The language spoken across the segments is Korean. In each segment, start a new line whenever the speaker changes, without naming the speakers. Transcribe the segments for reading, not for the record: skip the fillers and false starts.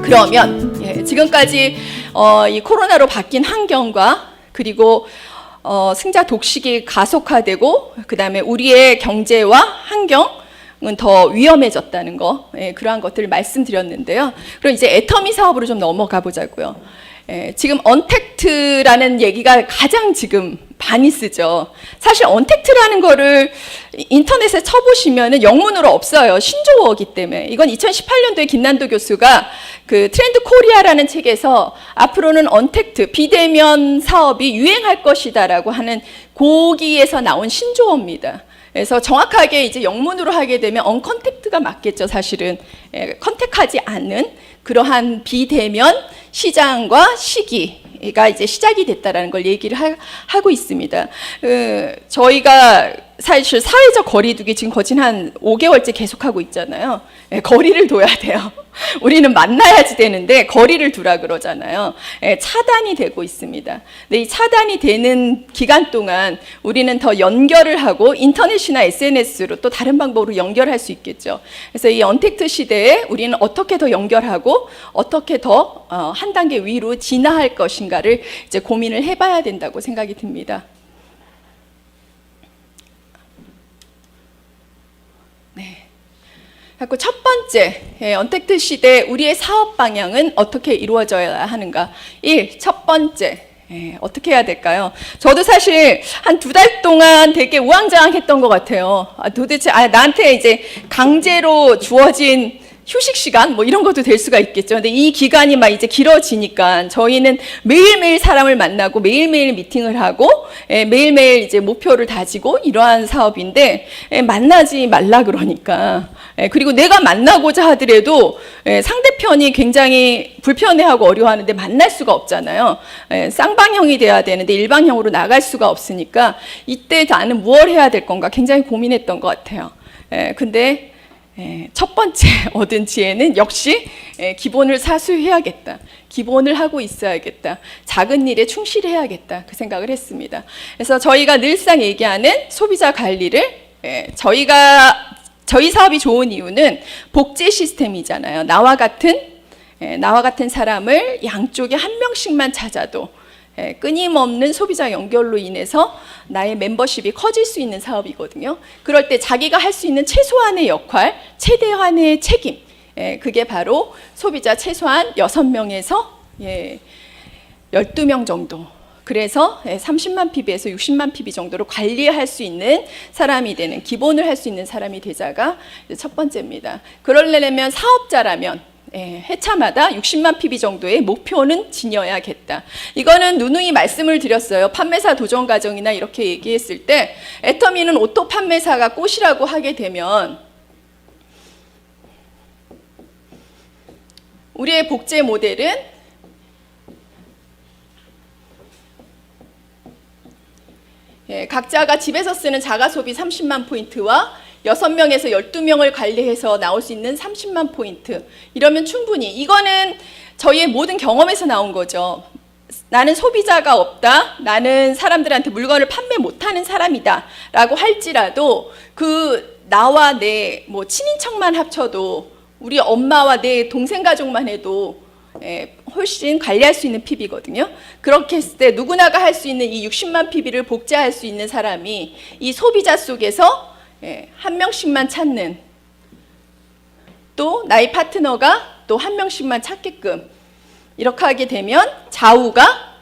그러면 지금까지 이 코로나로 바뀐 환경과 그리고 승자 독식이 가속화되고 그 다음에 우리의 경제와 환경은 더 위험해졌다는 거, 그러한 것들을 말씀드렸는데요. 그럼 이제 애터미 사업으로 좀 넘어가 보자고요. 지금 언택트라는 얘기가 가장 지금 많이 쓰죠. 사실 언택트라는 거를 인터넷에 쳐보시면은 영문으로 없어요. 신조어이기 때문에. 이건 2018년도에 김난도 교수가 그 트렌드 코리아라는 책에서 앞으로는 언택트, 비대면 사업이 유행할 것이다라고 하는 고기에서 나온 신조어입니다. 그래서 정확하게 이제 영문으로 하게 되면 언컨택트가 맞겠죠, 사실은. 컨택하지 않는 그러한 비대면 시장과 시기가 이제 시작이 됐다라는 걸 얘기를 하고 있습니다. 저희가 사실 사회적 거리두기 지금 거진 한 5개월째 계속하고 있잖아요. 거리를 둬야 돼요. 우리는 만나야지 되는데 거리를 두라 그러잖아요. 차단이 되고 있습니다. 근데 이 차단이 되는 기간 동안 우리는 더 연결을 하고 인터넷이나 SNS로 또 다른 방법으로 연결할 수 있겠죠. 그래서 이 언택트 시대에 우리는 어떻게 더 연결하고 어떻게 더 한 단계 위로 진화할 것인가를 이제 고민을 해봐야 된다고 생각이 듭니다. 그리고 첫 번째, 언택트 시대 우리의 사업 방향은 어떻게 이루어져야 하는가? 첫 번째, 어떻게 해야 될까요? 저도 사실 한 2달 동안 되게 우왕좌왕했던 것 같아요. 도대체 나한테 이제 강제로 주어진 휴식 시간 뭐 이런 것도 될 수가 있겠죠. 근데 이 기간이 막 이제 길어지니까 저희는 매일매일 사람을 만나고 매일매일 미팅을 하고 매일매일 이제 목표를 다지고 이러한 사업인데 만나지 말라 그러니까 그리고 내가 만나고자 하더라도 상대편이 굉장히 불편해하고 어려워하는데 만날 수가 없잖아요. 쌍방형이 돼야 되는데 일방형으로 나갈 수가 없으니까 이때 나는 무엇을 해야 될 건가 굉장히 고민했던 것 같아요. 근데 첫 번째 얻은 지혜는 역시 기본을 사수해야겠다. 기본을 하고 있어야겠다. 작은 일에 충실해야겠다. 그 생각을 했습니다. 그래서 저희가 늘상 얘기하는 소비자 관리를 저희 사업이 좋은 이유는 복제 시스템이잖아요. 나와 같은 사람을 양쪽에 한 명씩만 찾아도 끊임없는 소비자 연결로 인해서 나의 멤버십이 커질 수 있는 사업이거든요. 그럴 때 자기가 할 수 있는 최소한의 역할, 최대한의 책임, 그게 바로 소비자 최소한 6명에서 12명 정도. 그래서 30만 PB에서 60만 PB 정도로 관리할 수 있는 사람이 되는, 기본을 할 수 있는 사람이 되자가 첫 번째입니다. 그러려면 사업자라면 회차마다 60만 PB 정도의 목표는 지녀야겠다. 이거는 누누이 말씀을 드렸어요. 판매사 도전 과정이나 이렇게 얘기했을 때 애터미는 오토 판매사가 꽃이라고 하게 되면 우리의 복제 모델은 각자가 집에서 쓰는 자가소비 30만 포인트와 6명에서 12명을 관리해서 나올 수 있는 30만 포인트. 이러면 충분히. 이거는 저희의 모든 경험에서 나온 거죠. 나는 소비자가 없다. 나는 사람들한테 물건을 판매 못하는 사람이다. 라고 할지라도 나와 내 친인척만 합쳐도 우리 엄마와 내 동생 가족만 해도 훨씬 관리할 수 있는 PB거든요. 그렇게 했을 때 누구나가 할 수 있는 이 60만 PB를 복제할 수 있는 사람이 이 소비자 속에서 한 명씩만 찾는, 또 나의 파트너가 또 한 명씩만 찾게끔 이렇게 하게 되면 좌우가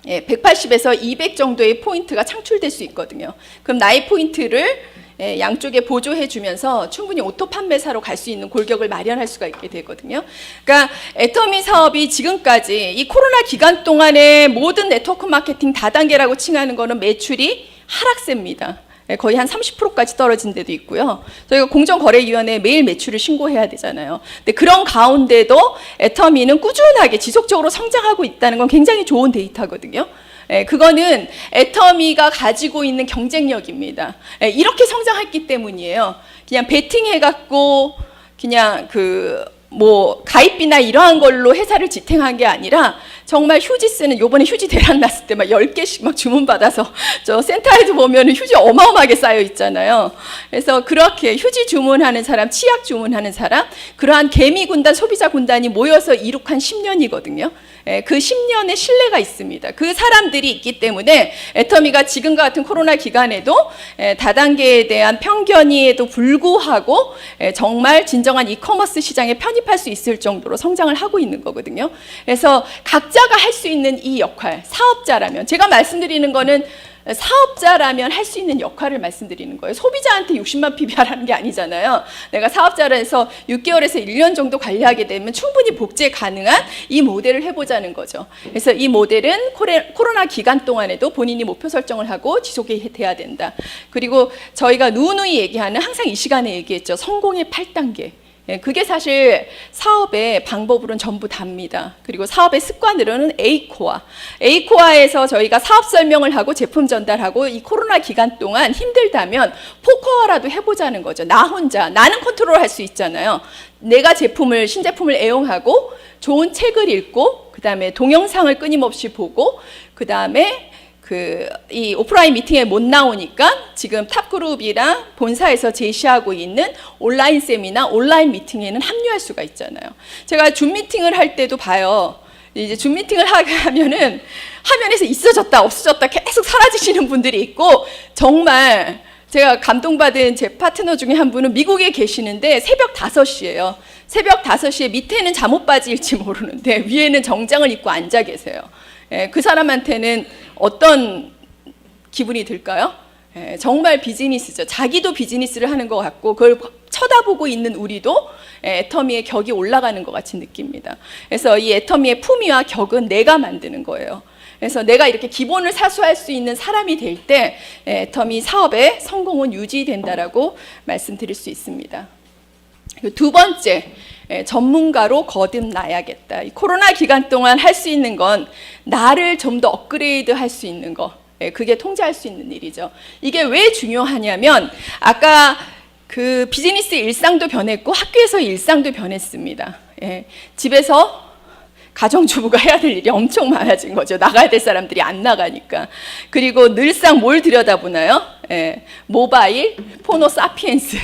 180에서 200 정도의 포인트가 창출될 수 있거든요. 그럼 나의 포인트를 양쪽에 보조해 주면서 충분히 오토 판매사로 갈 수 있는 골격을 마련할 수가 있게 되거든요. 그러니까 애터미 사업이 지금까지 이 코로나 기간 동안에 모든 네트워크 마케팅 다단계라고 칭하는 거는 매출이 하락세입니다. 거의 한 30%까지 떨어진 데도 있고요. 저희가 공정거래위원회에 매일 매출을 신고해야 되잖아요. 근데 그런 가운데도 애터미는 꾸준하게 지속적으로 성장하고 있다는 건 굉장히 좋은 데이터거든요. 그거는 애터미가 가지고 있는 경쟁력입니다. 이렇게 성장했기 때문이에요. 그냥 베팅해갖고 그냥 가입비나 이러한 걸로 회사를 지탱한 게 아니라 정말 휴지 쓰는, 요번에 휴지 대란 났을 때 막 10개씩 막 주문받아서 저 센터에도 보면 휴지 어마어마하게 쌓여 있잖아요. 그래서 그렇게 휴지 주문하는 사람, 치약 주문하는 사람, 그러한 개미 군단, 소비자 군단이 모여서 이룩한 10년이거든요. 그 10년의 신뢰가 있습니다. 그 사람들이 있기 때문에 애터미가 지금과 같은 코로나 기간에도 다단계에 대한 편견에도 불구하고 정말 진정한 이커머스 시장에 편입할 수 있을 정도로 성장을 하고 있는 거거든요. 그래서 각자가 할 수 있는 이 역할, 사업자라면, 제가 말씀드리는 거는 사업자라면 할 수 있는 역할을 말씀드리는 거예요. 소비자한테 60만 PBR하는 게 아니잖아요. 내가 사업자라서 6개월에서 1년 정도 관리하게 되면 충분히 복제 가능한 이 모델을 해보자는 거죠. 그래서 이 모델은 코로나 기간 동안에도 본인이 목표 설정을 하고 지속이 돼야 된다. 그리고 저희가 누누이 얘기하는, 항상 이 시간에 얘기했죠. 성공의 8단계. 그게 사실 사업의 방법으로는 전부 답니다. 그리고 사업의 습관으로는 A코어. A코어에서 저희가 사업 설명을 하고 제품 전달하고 이 코로나 기간 동안 힘들다면 4코어라도 해보자는 거죠. 나 혼자, 나는 컨트롤할 수 있잖아요. 내가 신제품을 애용하고 좋은 책을 읽고, 그 다음에 동영상을 끊임없이 보고, 그 다음에 이 오프라인 미팅에 못 나오니까 지금 탑그룹이랑 본사에서 제시하고 있는 온라인 세미나, 온라인 미팅에는 합류할 수가 있잖아요. 제가 줌 미팅을 할 때도 봐요. 이제 줌 미팅을 하면은 화면에서 있어졌다 없어졌다 계속 사라지시는 분들이 있고, 정말 제가 감동받은 제 파트너 중에 한 분은 미국에 계시는데 새벽 5시예요. 새벽 5시에 밑에는 잠옷바지일지 모르는데 위에는 정장을 입고 앉아 계세요. 그 사람한테는 어떤 기분이 들까요? 정말 비즈니스죠. 자기도 비즈니스를 하는 것 같고 그걸 쳐다보고 있는 우리도 애터미의 격이 올라가는 것 같이 느낍니다. 그래서 이 애터미의 품위와 격은 내가 만드는 거예요. 그래서 내가 이렇게 기본을 사수할 수 있는 사람이 될 때 애터미 사업의 성공은 유지된다라고 말씀드릴 수 있습니다. 두 번째, 전문가로 거듭나야겠다. 이 코로나 기간 동안 할 수 있는 건 나를 좀 더 업그레이드 할 수 있는 거, 그게 통제할 수 있는 일이죠. 이게 왜 중요하냐면 아까 그 비즈니스 일상도 변했고 학교에서 일상도 변했습니다. 집에서 가정주부가 해야 될 일이 엄청 많아진 거죠. 나가야 될 사람들이 안 나가니까. 그리고 늘상 뭘 들여다보나요? 모바일, 포노 사피엔스.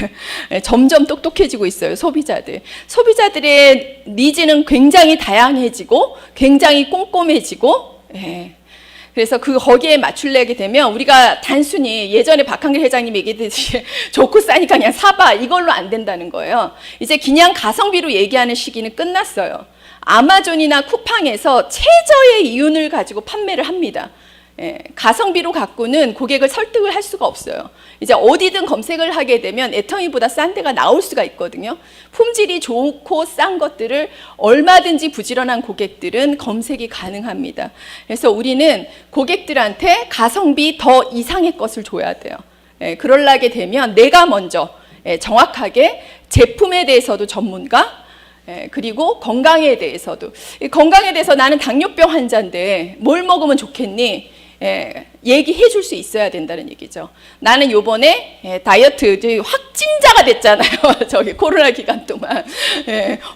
점점 똑똑해지고 있어요, 소비자들. 소비자들의 니즈는 굉장히 다양해지고 굉장히 꼼꼼해지고, 그래서 거기에 맞추려게 되면 우리가 단순히 예전에 박한길 회장님 얘기했듯이 좋고 싸니까 그냥 사봐, 이걸로 안 된다는 거예요. 이제 그냥 가성비로 얘기하는 시기는 끝났어요. 아마존이나 쿠팡에서 최저의 이윤을 가지고 판매를 합니다. 가성비로 갖고는 고객을 설득을 할 수가 없어요. 이제 어디든 검색을 하게 되면 애터미보다 싼 데가 나올 수가 있거든요. 품질이 좋고 싼 것들을 얼마든지 부지런한 고객들은 검색이 가능합니다. 그래서 우리는 고객들한테 가성비 더 이상의 것을 줘야 돼요. 그러려게 되면 내가 먼저 정확하게 제품에 대해서도 전문가, 그리고 건강에 대해서도, 건강에 대해서 나는 당뇨병 환자인데 뭘 먹으면 좋겠니? 얘기해 줄 수 있어야 된다는 얘기죠. 나는 요번에 다이어트 확진자가 됐잖아요. 저기 코로나 기간 동안.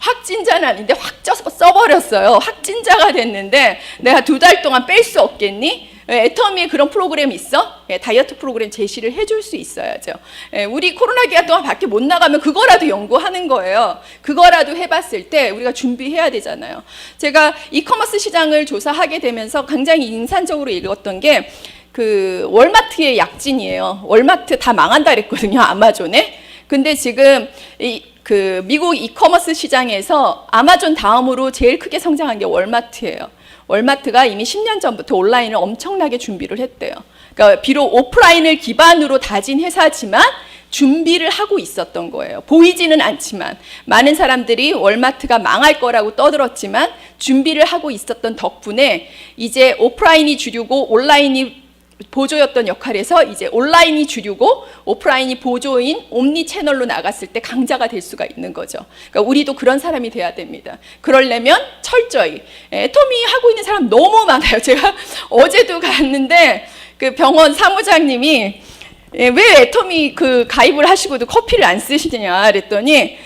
확진자는 아닌데 확 써버렸어요. 확진자가 됐는데 내가 2달 동안 뺄 수 없겠니? 애터미에 그런 프로그램이 있어? 다이어트 프로그램 제시를 해줄 수 있어야죠. 우리 코로나 기간 동안 밖에 못 나가면 그거라도 연구하는 거예요. 그거라도 해봤을 때 우리가 준비해야 되잖아요. 제가 이커머스 시장을 조사하게 되면서 굉장히 인상적으로 읽었던 게 그 월마트의 약진이에요. 월마트 다 망한다 그랬거든요, 아마존에. 근데 지금 그 미국 이커머스 시장에서 아마존 다음으로 제일 크게 성장한 게 월마트예요. 월마트가 이미 10년 전부터 온라인을 엄청나게 준비를 했대요. 그러니까 비록 오프라인을 기반으로 다진 회사지만 준비를 하고 있었던 거예요. 보이지는 않지만 많은 사람들이 월마트가 망할 거라고 떠들었지만 준비를 하고 있었던 덕분에 이제 오프라인이 주류고 온라인이 보조였던 역할에서 이제 온라인이 주류고 오프라인이 보조인 옴니 채널로 나갔을 때 강자가 될 수가 있는 거죠. 그러니까 우리도 그런 사람이 돼야 됩니다. 그러려면 철저히 애터미 하고 있는 사람 너무 많아요. 제가 어제도 갔는데 그 병원 사무장님이 왜 애터미 그 가입을 하시고도 커피를 안 쓰시느냐 그랬더니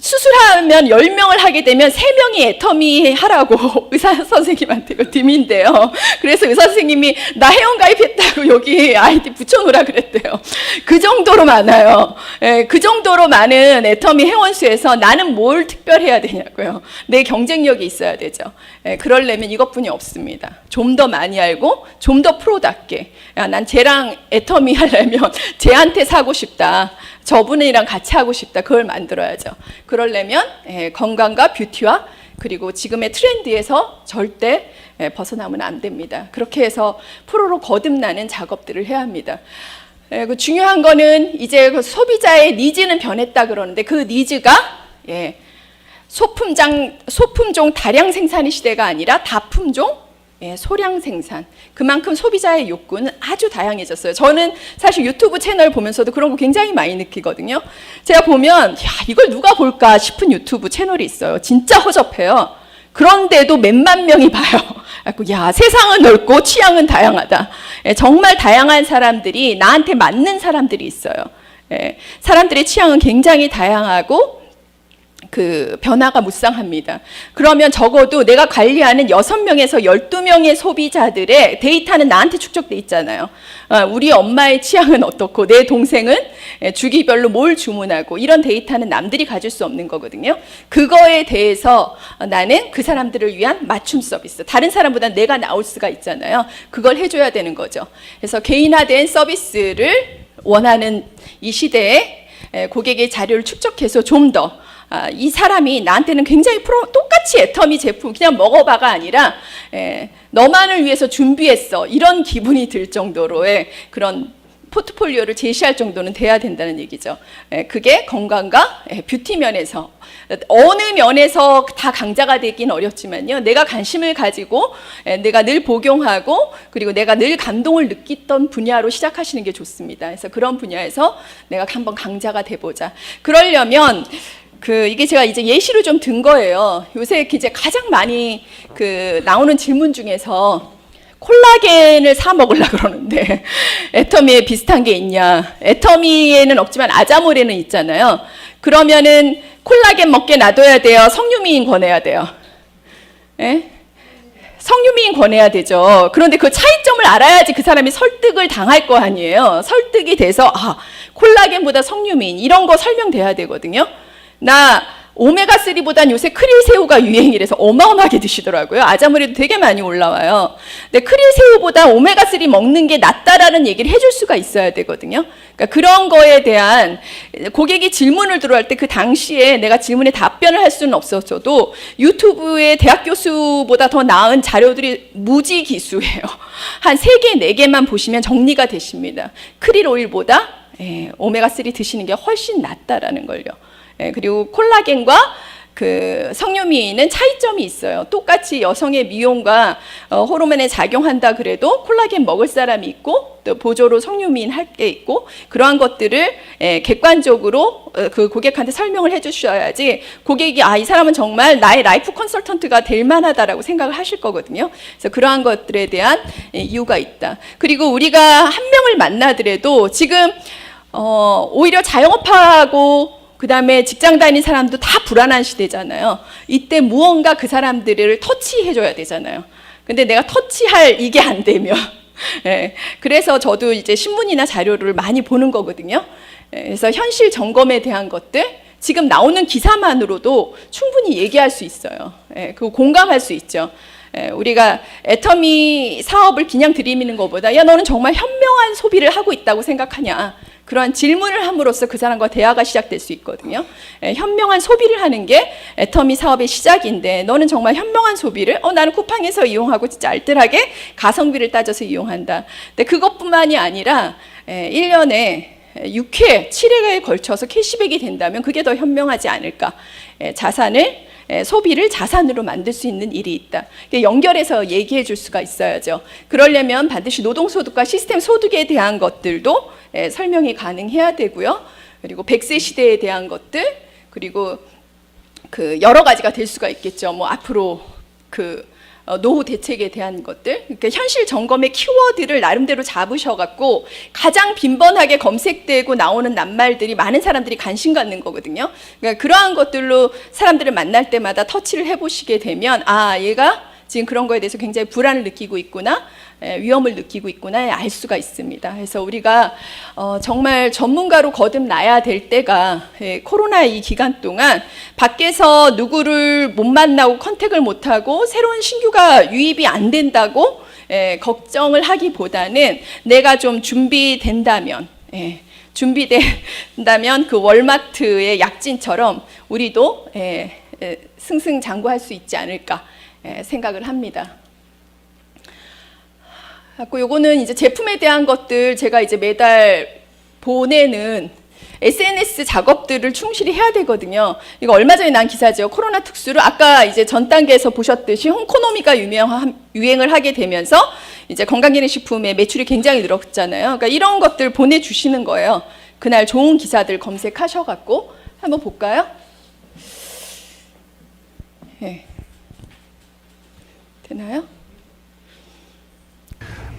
수술하면 10명을 하게 되면 3명이 애터미 하라고 의사 선생님한테 이거 딤인데요. 그래서 의사 선생님이 나 회원가입했다고 여기 아이디 붙여놓으라 그랬대요. 그 정도로 많아요. 예, 그 정도로 많은 애터미 회원수에서 나는 뭘 특별해야 되냐고요. 내 경쟁력이 있어야 되죠. 예, 그러려면 이것뿐이 없습니다. 좀 더 많이 알고 좀 더 프로답게, 야, 난 쟤랑 애터미 하려면 쟤한테 사고 싶다, 저분이랑 같이 하고 싶다, 그걸 만들어야죠. 그러려면 건강과 뷰티와 그리고 지금의 트렌드에서 절대 벗어나면 안 됩니다. 그렇게 해서 프로로 거듭나는 작업들을 해야 합니다. 그 중요한 거는 이제 그 소비자의 니즈는 변했다 그러는데 그 니즈가 소품종 다량 생산의 시대가 아니라 다품종 소량 생산. 그만큼 소비자의 욕구는 아주 다양해졌어요. 저는 사실 유튜브 채널 보면서도 그런 거 굉장히 많이 느끼거든요. 제가 보면 야, 이걸 누가 볼까 싶은 유튜브 채널이 있어요. 진짜 허접해요. 그런데도 몇만 명이 봐요. 야, 세상은 넓고 취향은 다양하다. 정말 다양한 사람들이, 나한테 맞는 사람들이 있어요. 사람들의 취향은 굉장히 다양하고 그 변화가 무쌍합니다. 그러면 적어도 내가 관리하는 6명에서 12명의 소비자들의 데이터는 나한테 축적돼 있잖아요. 우리 엄마의 취향은 어떻고 내 동생은 주기별로 뭘 주문하고, 이런 데이터는 남들이 가질 수 없는 거거든요. 그거에 대해서 나는 그 사람들을 위한 맞춤 서비스, 다른 사람보다 내가 나올 수가 있잖아요. 그걸 해줘야 되는 거죠. 그래서 개인화된 서비스를 원하는 이 시대에 고객의 자료를 축적해서 좀 더 이 사람이 나한테는 굉장히 똑같이 애터미 제품 그냥 먹어봐가 아니라 너만을 위해서 준비했어, 이런 기분이 들 정도로의 그런 포트폴리오를 제시할 정도는 돼야 된다는 얘기죠. 그게 건강과 뷰티 면에서, 어느 면에서 다 강자가 되긴 어렵지만요, 내가 관심을 가지고 내가 늘 복용하고 그리고 내가 늘 감동을 느꼈던 분야로 시작하시는 게 좋습니다. 그래서 그런 분야에서 내가 한번 강자가 돼보자. 그러려면 이게 제가 이제 예시로 좀 든 거예요. 요새 이제 가장 많이 나오는 질문 중에서 콜라겐을 사 먹으려고 그러는데 애터미에 비슷한 게 있냐. 애터미에는 없지만 아자몰에는 있잖아요. 그러면은 콜라겐 먹게 놔둬야 돼요? 석유미인 권해야 돼요? 석유미인 권해야 되죠. 그런데 그 차이점을 알아야지 그 사람이 설득을 당할 거 아니에요. 설득이 돼서 콜라겐보다 석유미인 이런 거 설명돼야 되거든요. 나 오메가3보단 요새 크릴새우가 유행이라서 어마어마하게 드시더라고요. 아자몰에도 되게 많이 올라와요. 근데 크릴새우보다 오메가3 먹는 게 낫다라는 얘기를 해줄 수가 있어야 되거든요. 그러니까 그런 거에 대한 고객이 질문을 들어올 때 그 당시에 내가 질문에 답변을 할 수는 없었어도 유튜브의 대학 교수보다 더 나은 자료들이 무지기수예요. 한 3개, 4개만 보시면 정리가 되십니다. 크릴 오일보다 오메가3 드시는 게 훨씬 낫다라는 걸요. 그리고 콜라겐과 석유미인은 차이점이 있어요. 똑같이 여성의 미용과 호르몬에 작용한다 그래도 콜라겐 먹을 사람이 있고 또 보조로 석유미인 할 게 있고, 그러한 것들을 객관적으로 그 고객한테 설명을 해주셔야지 고객이 이 사람은 정말 나의 라이프 컨설턴트가 될 만하다라고 생각을 하실 거거든요. 그래서 그러한 것들에 대한 이유가 있다. 그리고 우리가 한 명을 만나더라도 지금 오히려 자영업하고 그 다음에 직장 다니는 사람도 다 불안한 시대잖아요. 이때 무언가 그 사람들을 터치해줘야 되잖아요. 근데 내가 터치할 이게 안 되면 그래서 저도 이제 신문이나 자료를 많이 보는 거거든요. 그래서 현실 점검에 대한 것들 지금 나오는 기사만으로도 충분히 얘기할 수 있어요. 그거 공감할 수 있죠. 우리가 애터미 사업을 그냥 들이미는 것보다 야 너는 정말 현명한 소비를 하고 있다고 생각하냐, 그러한 질문을 함으로써 그 사람과 대화가 시작될 수 있거든요. 현명한 소비를 하는 게 애터미 사업의 시작인데, 너는 정말 현명한 소비를 나는 쿠팡에서 이용하고 진짜 알뜰하게 가성비를 따져서 이용한다. 근데 그것뿐만이 아니라 1년에 6회, 7회에 걸쳐서 캐시백이 된다면 그게 더 현명하지 않을까. 소비를 자산으로 만들 수 있는 일이 있다. 연결해서 얘기해 줄 수가 있어야죠. 그러려면 반드시 노동소득과 시스템 소득에 대한 것들도 설명이 가능해야 되고요. 그리고 100세 시대에 대한 것들, 그리고 여러 가지가 될 수가 있겠죠. 앞으로 노후 대책에 대한 것들, 그러니까 현실 점검의 키워드를 나름대로 잡으셔갖고 가장 빈번하게 검색되고 나오는 낱말들이 많은 사람들이 관심 갖는 거거든요. 그러니까 그러한 것들로 사람들을 만날 때마다 터치를 해보시게 되면 얘가 지금 그런 거에 대해서 굉장히 불안을 느끼고 있구나, 위험을 느끼고 있구나 알 수가 있습니다. 그래서 우리가 정말 전문가로 거듭나야 될 때가 코로나 이 기간 동안 밖에서 누구를 못 만나고 컨택을 못하고 새로운 신규가 유입이 안 된다고 걱정을 하기보다는 내가 좀 준비된다면 그 월마트의 약진처럼 우리도 승승장구할 수 있지 않을까 생각을 합니다. 요거는 이제 제품에 대한 것들 제가 이제 매달 보내는 SNS 작업들을 충실히 해야 되거든요. 이거 얼마 전에 난 기사죠. 코로나 특수로 아까 이제 전 단계에서 보셨듯이 홈코노미가 유행을 하게 되면서 이제 건강기능식품의 매출이 굉장히 늘었잖아요. 그러니까 이런 것들 보내주시는 거예요. 그날 좋은 기사들 검색하셔갖고 한번 볼까요? 네. 되나요?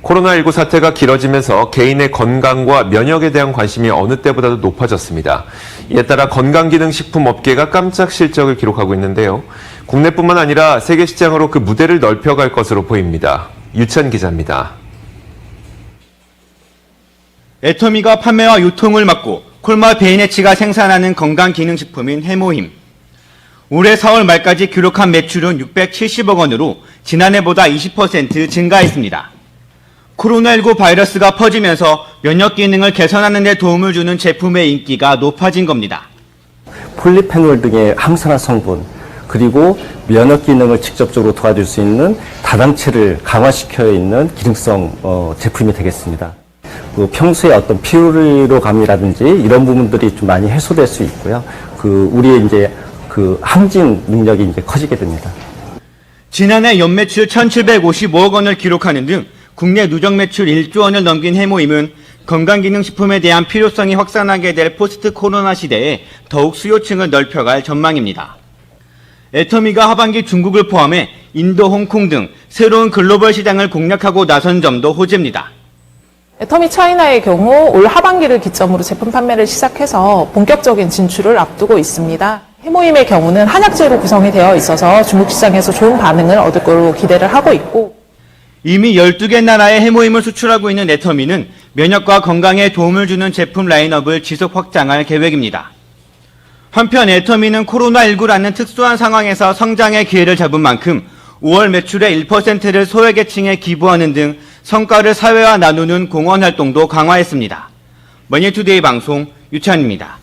코로나19 사태가 길어지면서 개인의 건강과 면역에 대한 관심이 어느 때보다도 높아졌습니다. 이에 따라 건강기능식품 업계가 깜짝 실적을 기록하고 있는데요. 국내뿐만 아니라 세계 시장으로 그 무대를 넓혀갈 것으로 보입니다. 유천 기자입니다.
애터미가 판매와 유통을 맡고 콜마 베이네치가 생산하는 건강기능식품인 해모힘. 올해 4월 말까지 기록한 매출은 670억 원으로 지난해보다 20% 증가했습니다. 코로나19 바이러스가 퍼지면서 면역 기능을 개선하는 데 도움을 주는 제품의 인기가 높아진 겁니다.
폴리페놀 등의 항산화 성분, 그리고 면역 기능을 직접적으로 도와줄 수 있는 다당체를 강화시켜 있는 기능성 제품이 되겠습니다. 평소에 어떤 피로감이라든지 이런 부분들이 좀 많이 해소될 수 있고요. 우리의 이제 항진 능력이 이제 커지게 됩니다.
지난해 연매출 1,755억 원을 기록하는 등 국내 누적 매출 1조 원을 넘긴 해모임은 건강기능식품에 대한 필요성이 확산하게 될 포스트 코로나 시대에 더욱 수요층을 넓혀갈 전망입니다. 애터미가 하반기 중국을 포함해 인도, 홍콩 등 새로운 글로벌 시장을 공략하고 나선 점도 호재입니다.
애터미 차이나의 경우 올 하반기를 기점으로 제품 판매를 시작해서 본격적인 진출을 앞두고 있습니다. 해모임의 경우는 한약재로 구성이 되어 있어서 중국 시장에서 좋은 반응을 얻을 걸로 기대를 하고 있고,
이미 12개 나라에 해모임을 수출하고 있는 애터미는 면역과 건강에 도움을 주는 제품 라인업을 지속 확장할 계획입니다. 한편 애터미는 코로나19라는 특수한 상황에서 성장의 기회를 잡은 만큼 5월 매출의 1%를 소외계층에 기부하는 등 성과를 사회와 나누는 공헌 활동도 강화했습니다. 머니투데이 방송 유찬입니다.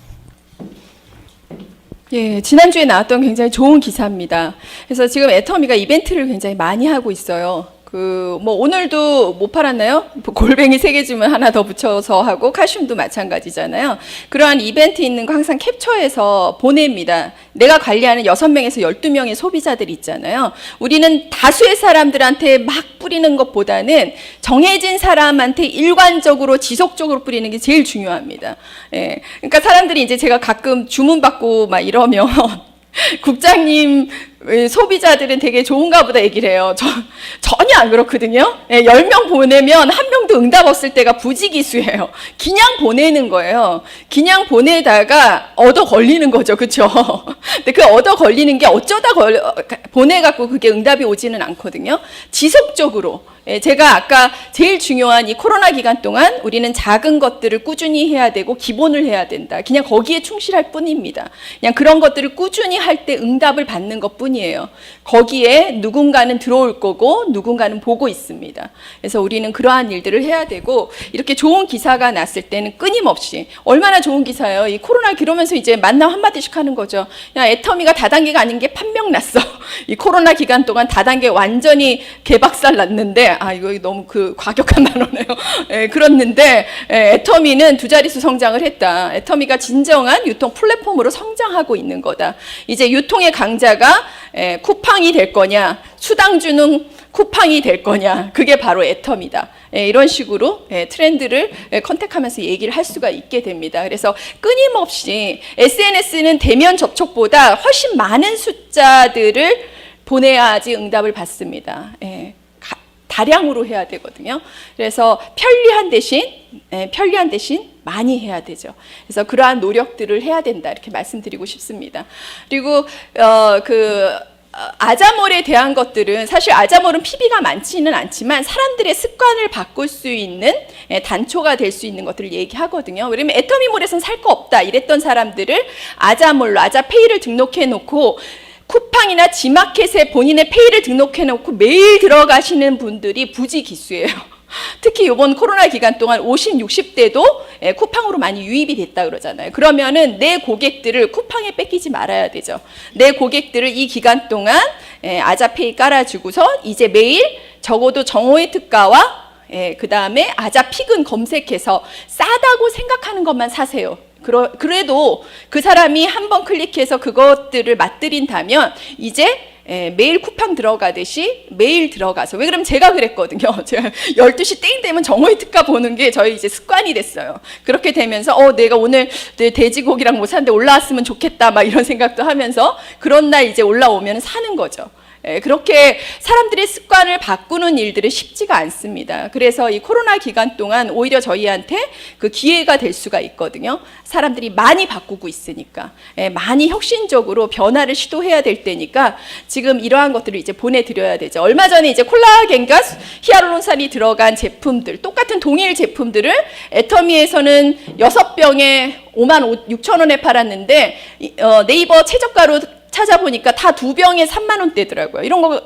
예, 지난주에 나왔던 굉장히 좋은 기사입니다. 그래서 지금 애터미가 이벤트를 굉장히 많이 하고 있어요. 오늘도 못 팔았나요? 골뱅이 3개 주면 하나 더 붙여서 하고, 칼슘도 마찬가지잖아요. 그러한 이벤트 있는 거 항상 캡처해서 보냅니다. 내가 관리하는 6명에서 12명의 소비자들이 있잖아요. 우리는 다수의 사람들한테 막 뿌리는 것보다는 정해진 사람한테 일관적으로 지속적으로 뿌리는 게 제일 중요합니다. 예. 그러니까 사람들이 이제 제가 가끔 주문받고 막 이러면 국장님 소비자들은 되게 좋은가 보다 얘기를 해요. 전혀 안 그렇거든요. 10명 보내면 1명도 응답 없을 때가 부지기수예요. 그냥 보내는 거예요. 그냥 보내다가 얻어 걸리는 거죠. 그렇죠? 근데 그 얻어 걸리는 게 어쩌다 보내갖고 그게 응답이 오지는 않거든요. 지속적으로. 제가 아까 제일 중요한 이 코로나 기간 동안 우리는 작은 것들을 꾸준히 해야 되고 기본을 해야 된다. 그냥 거기에 충실할 뿐입니다. 그냥 그런 것들을 꾸준히 할 때 응답을 받는 것 뿐이에요. 거기에 누군가는 들어올 거고 누군가는 보고 있습니다. 그래서 우리는 그러한 일들을 해야 되고, 이렇게 좋은 기사가 났을 때는 끊임없이, 얼마나 좋은 기사예요. 이 코로나 기러면서 이제 만남 한마디씩 하는 거죠. 야, 애터미가 다단계가 아닌 게 판명 났어. 이 코로나 기간 동안 다단계 완전히 개박살 났는데, 이거 너무 과격한 단어네요. 그렇는데, 애터미는 2자릿수 성장을 했다. 애터미가 진정한 유통 플랫폼으로 성장하고 있는 거다. 이제 유통의 강자가 쿠팡이 될 거냐, 수당 주는 쿠팡이 될 거냐, 그게 바로 애터미다. 이런 식으로 트렌드를 컨택하면서 얘기를 할 수가 있게 됩니다. 그래서 끊임없이 SNS는 대면 접촉보다 훨씬 많은 숫자들을 보내야지 응답을 받습니다. 예, 다량으로 해야 되거든요. 그래서 편리한 대신 많이 해야 되죠. 그래서 그러한 노력들을 해야 된다 이렇게 말씀드리고 싶습니다. 그리고 아자몰에 대한 것들은 사실 아자몰은 PB가 많지는 않지만 사람들의 습관을 바꿀 수 있는 단초가 될 수 있는 것들을 얘기하거든요. 왜냐면 애터미몰에서는 살 거 없다 이랬던 사람들을 아자몰로 아자페이를 등록해 놓고 쿠팡이나 지마켓에 본인의 페이를 등록해 놓고 매일 들어가시는 분들이 부지기수예요. 특히 이번 코로나 기간 동안 50, 60대도 쿠팡으로 많이 유입이 됐다 그러잖아요. 그러면은 내 고객들을 쿠팡에 뺏기지 말아야 되죠. 내 고객들을 이 기간 동안 아자페이 깔아주고서 이제 매일 적어도 정오의 특가와 그 다음에 아자픽은 검색해서 싸다고 생각하는 것만 사세요. 그래도 그 사람이 한번 클릭해서 그것들을 맛들인다면 이제 매일 쿠팡 들어가듯이 매일 들어가서 왜 그러면 제가 그랬거든요. 제가 12시 땡 되면 정오의 특가 보는 게 저희 이제 습관이 됐어요. 그렇게 되면서 내가 오늘 돼지고기랑 뭐 샀는데 올라왔으면 좋겠다 막 이런 생각도 하면서 그런 날 이제 올라오면 사는 거죠. 그렇게 사람들의 습관을 바꾸는 일들은 쉽지가 않습니다. 그래서 이 코로나 기간 동안 오히려 저희한테 그 기회가 될 수가 있거든요. 사람들이 많이 바꾸고 있으니까 많이 혁신적으로 변화를 시도해야 될 때니까 지금 이러한 것들을 이제 보내드려야 되죠. 얼마 전에 이제 콜라겐과 히알루론산이 들어간 제품들 똑같은 동일 제품들을 애터미에서는 6병에 56,000원에 팔았는데 네이버 최저가로 찾아보니까 다 2병에 3만 원대더라고요. 이런 거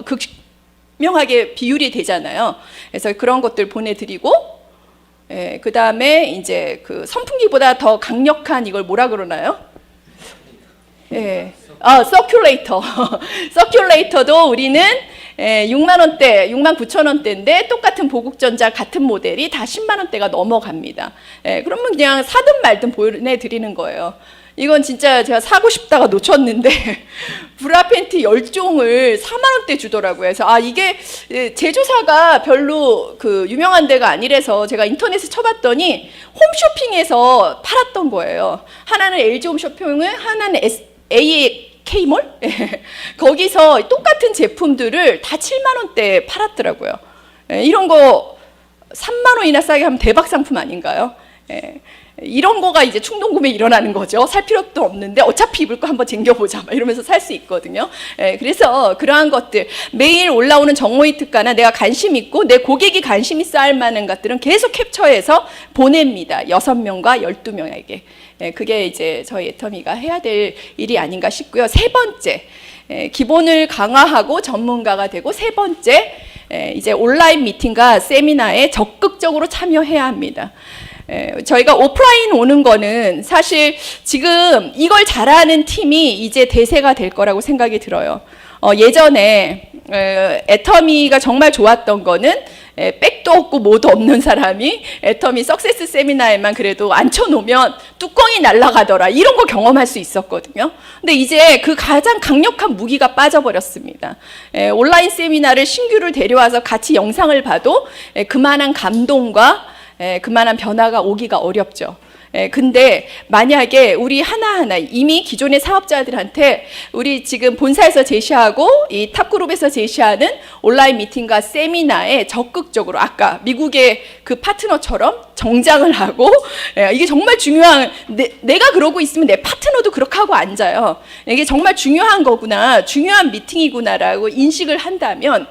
극명하게 비율이 되잖아요. 그래서 그런 것들 보내드리고, 그 다음에 이제 그 선풍기보다 더 강력한 이걸 뭐라 그러나요? 서큘레이터. 서큘레이터도 우리는 6만 원대, 6만 9천 원대인데 똑같은 보국전자 같은 모델이 다 10만 원대가 넘어갑니다. 그러면 그냥 사든 말든 보내드리는 거예요. 이건 진짜 제가 사고 싶다가 놓쳤는데 브라 팬티 10종을 4만 원대 주더라고요. 그래서 이게 제조사가 별로 그 유명한 데가 아니라서 제가 인터넷에 쳐봤더니 홈쇼핑에서 팔았던 거예요. 하나는 LG 홈쇼핑을, 하나는 AK몰? 거기서 똑같은 제품들을 다 7만 원대에 팔았더라고요. 이런 거 3만 원이나 싸게 하면 대박 상품 아닌가요? 이런 거가 이제 충동 구매 일어나는 거죠. 살 필요도 없는데 어차피 입을 거 한번 쟁겨보자 막 이러면서 살 수 있거든요. 그래서 그러한 것들 매일 올라오는 정오의 특가나 내가 관심 있고 내 고객이 관심 있어 할 만한 것들은 계속 캡처해서 보냅니다. 6명과 12명에게. 그게 이제 저희 애터미가 해야 될 일이 아닌가 싶고요. 세 번째, 기본을 강화하고 전문가가 되고 세 번째, 이제 온라인 미팅과 세미나에 적극적으로 참여해야 합니다. 저희가 오프라인 오는 거는 사실 지금 이걸 잘하는 팀이 이제 대세가 될 거라고 생각이 들어요. 예전에 애터미가 정말 좋았던 거는 백도 없고 뭐도 없는 사람이 애터미 석세스 세미나에만 그래도 앉혀놓으면 뚜껑이 날아가더라 이런 거 경험할 수 있었거든요. 근데 이제 그 가장 강력한 무기가 빠져버렸습니다. 온라인 세미나를 신규를 데려와서 같이 영상을 봐도 그만한 감동과 그만한 변화가 오기가 어렵죠. 근데 만약에 우리 하나하나 이미 기존의 사업자들한테 우리 지금 본사에서 제시하고 이 탑그룹에서 제시하는 온라인 미팅과 세미나에 적극적으로 아까 미국의 그 파트너처럼 정장을 하고 이게 정말 중요한 내가 그러고 있으면 내 파트너도 그렇게 하고 앉아요. 이게 정말 중요한 거구나, 중요한 미팅이구나라고 인식을 한다면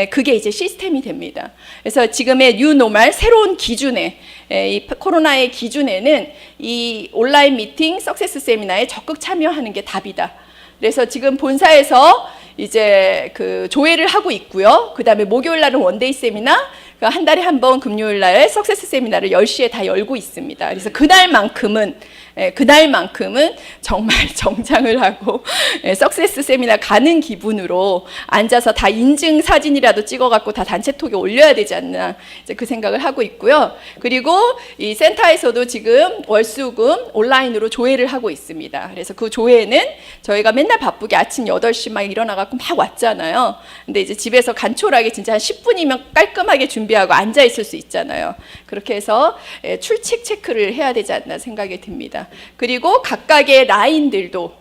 그게 이제 시스템이 됩니다. 그래서 지금의 뉴 노멀 새로운 기준에 이 코로나의 기준에는 이 온라인 미팅, 석세스 세미나에 적극 참여하는 게 답이다. 그래서 지금 본사에서 이제 그 조회를 하고 있고요. 그 다음에 목요일 날은 원데이 세미나, 한 달에 한 번 금요일 날 석세스 세미나를 10시에 다 열고 있습니다. 그래서 그날만큼은 정말 정장을 하고 석세스 세미나 가는 기분으로 앉아서 다 인증 사진이라도 찍어갖고 다 단체톡에 올려야 되지 않나 이제 그 생각을 하고 있고요. 그리고 이 센터에서도 지금 월수금 온라인으로 조회를 하고 있습니다. 그래서 그 조회는 저희가 맨날 바쁘게 아침 8시 막 일어나갖고 막 왔잖아요. 근데 이제 집에서 간촐하게 진짜 한 10분이면 깔끔하게 준비하고 앉아 있을 수 있잖아요. 그렇게 해서 출첵 체크를 해야 되지 않나 생각이 듭니다. 그리고 각각의 라인들도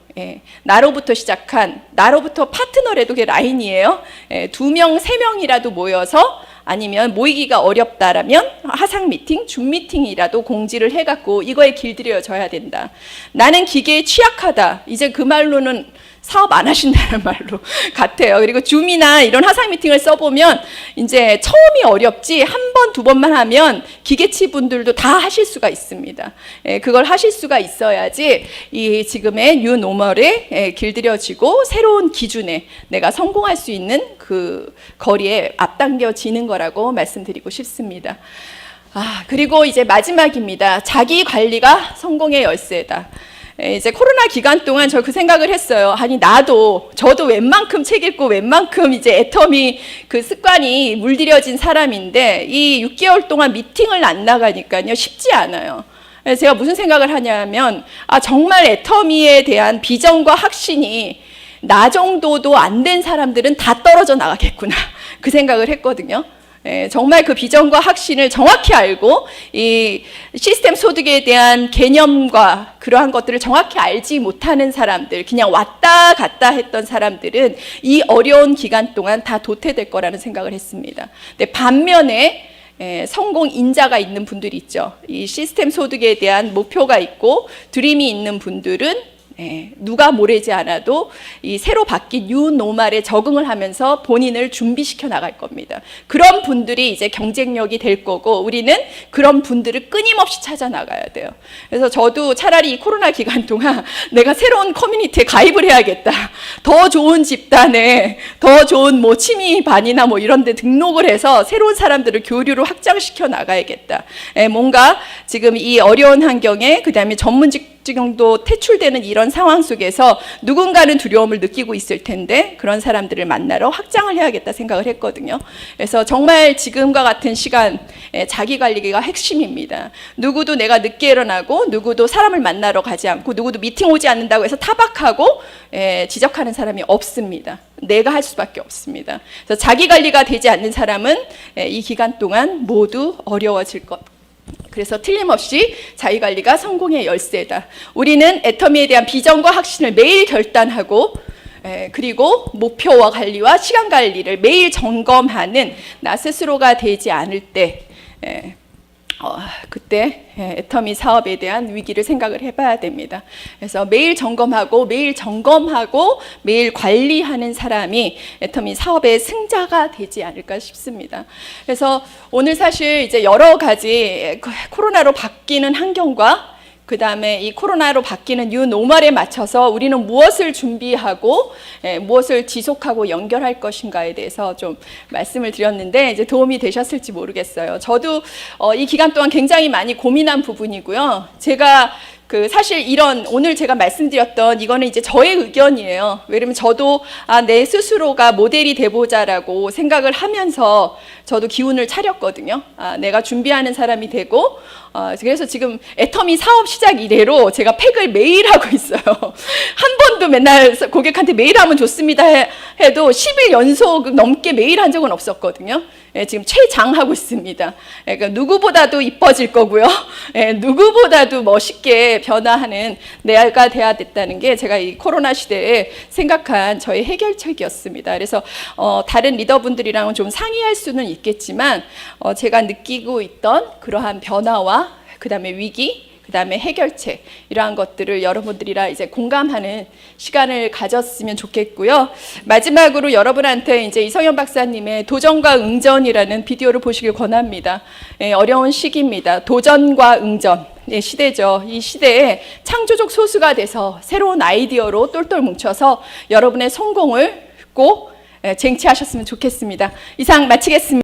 나로부터 시작한, 나로부터 파트너래도 그게 라인이에요. 2명, 3명이라도 모여서 아니면 모이기가 어렵다라면 화상 미팅, 줌 미팅이라도 공지를 해갖고 이거에 길들여져야 된다. 나는 기계에 취약하다. 이제 그 말로는 사업 안 하신다는 말로 같아요. 그리고 줌이나 이런 화상 미팅을 써보면 이제 처음이 어렵지 한 번, 두 번만 하면 기계치 분들도 다 하실 수가 있습니다. 그걸 하실 수가 있어야지 이 지금의 뉴 노멀에 길들여지고 새로운 기준에 내가 성공할 수 있는 그 거리에 앞당겨지는 거라고 말씀드리고 싶습니다. 그리고 이제 마지막입니다. 자기 관리가 성공의 열쇠다. 이제 코로나 기간 동안 저 그 생각을 했어요. 아니 저도 웬만큼 책 읽고 웬만큼 이제 애터미 그 습관이 물들여진 사람인데 이 6개월 동안 미팅을 안 나가니까요 쉽지 않아요. 그래서 제가 무슨 생각을 하냐면 정말 애터미에 대한 비전과 확신이 나 정도도 안 된 사람들은 다 떨어져 나가겠구나 그 생각을 했거든요. 정말 그 비전과 확신을 정확히 알고 이 시스템 소득에 대한 개념과 그러한 것들을 정확히 알지 못하는 사람들, 그냥 왔다 갔다 했던 사람들은 이 어려운 기간 동안 다 도태될 거라는 생각을 했습니다. 근데 반면에 성공 인자가 있는 분들이 있죠. 이 시스템 소득에 대한 목표가 있고 드림이 있는 분들은 누가 모르지 않아도 이 새로 바뀐 뉴노멀에 적응을 하면서 본인을 준비시켜 나갈 겁니다. 그런 분들이 이제 경쟁력이 될 거고 우리는 그런 분들을 끊임없이 찾아 나가야 돼요. 그래서 저도 차라리 이 코로나 기간 동안 내가 새로운 커뮤니티에 가입을 해야겠다. 더 좋은 집단에 더 좋은 뭐 취미반이나 뭐 이런 데 등록을 해서 새로운 사람들을 교류로 확장시켜 나가야겠다. 뭔가 지금 이 어려운 환경에 그다음에 전문직 정도 퇴출되는 이런 상황 속에서 누군가는 두려움을 느끼고 있을 텐데 그런 사람들을 만나러 확장을 해야겠다 생각을 했거든요. 그래서 정말 지금과 같은 시간 자기 관리가 핵심입니다. 누구도 내가 늦게 일어나고 누구도 사람을 만나러 가지 않고 누구도 미팅 오지 않는다고 해서 타박하고 지적하는 사람이 없습니다. 내가 할 수밖에 없습니다. 그래서 자기 관리가 되지 않는 사람은 이 기간 동안 모두 어려워질 것. 그래서 틀림없이 자기관리가 성공의 열쇠다. 우리는 애터미에 대한 비전과 확신을 매일 결단하고 그리고 목표와 관리와 시간 관리를 매일 점검하는 나 스스로가 되지 않을 때 그때 애터미 사업에 대한 위기를 생각을 해봐야 됩니다. 그래서 매일 점검하고 매일 관리하는 사람이 애터미 사업의 승자가 되지 않을까 싶습니다. 그래서 오늘 사실 이제 여러 가지 코로나로 바뀌는 환경과 그 다음에 이 코로나로 바뀌는 뉴 노멀에 맞춰서 우리는 무엇을 준비하고 무엇을 지속하고 연결할 것인가에 대해서 좀 말씀을 드렸는데 이제 도움이 되셨을지 모르겠어요. 저도 이 기간 동안 굉장히 많이 고민한 부분이고요. 제가 사실 오늘 제가 말씀드렸던 이거는 이제 저의 의견이에요. 왜냐면 저도 내 스스로가 모델이 돼보자라고 생각을 하면서 저도 기운을 차렸거든요. 내가 준비하는 사람이 되고 그래서 지금 애터미 사업 시작 이래로 제가 팩을 매일 하고 있어요. 한 번도 맨날 고객한테 매일 하면 좋습니다 해도 10일 연속 넘게 매일 한 적은 없었거든요. 지금 최장하고 있습니다. 그러니까 누구보다도 이뻐질 거고요. 누구보다도 멋있게 변화하는 내가 돼야 됐다는 게 제가 이 코로나 시대에 생각한 저의 해결책이었습니다. 그래서 다른 리더분들이랑은 좀 상의할 수는 있겠지만 제가 느끼고 있던 그러한 변화와 그 다음에 위기, 그 다음에 해결책 이러한 것들을 여러분들이랑 이제 공감하는 시간을 가졌으면 좋겠고요. 마지막으로 여러분한테 이제 이성현 박사님의 도전과 응전이라는 비디오를 보시길 권합니다. 어려운 시기입니다. 도전과 응전. 시대죠. 이 시대에 창조적 소수가 돼서 새로운 아이디어로 똘똘 뭉쳐서 여러분의 성공을 꼭 쟁취하셨으면 좋겠습니다. 이상 마치겠습니다.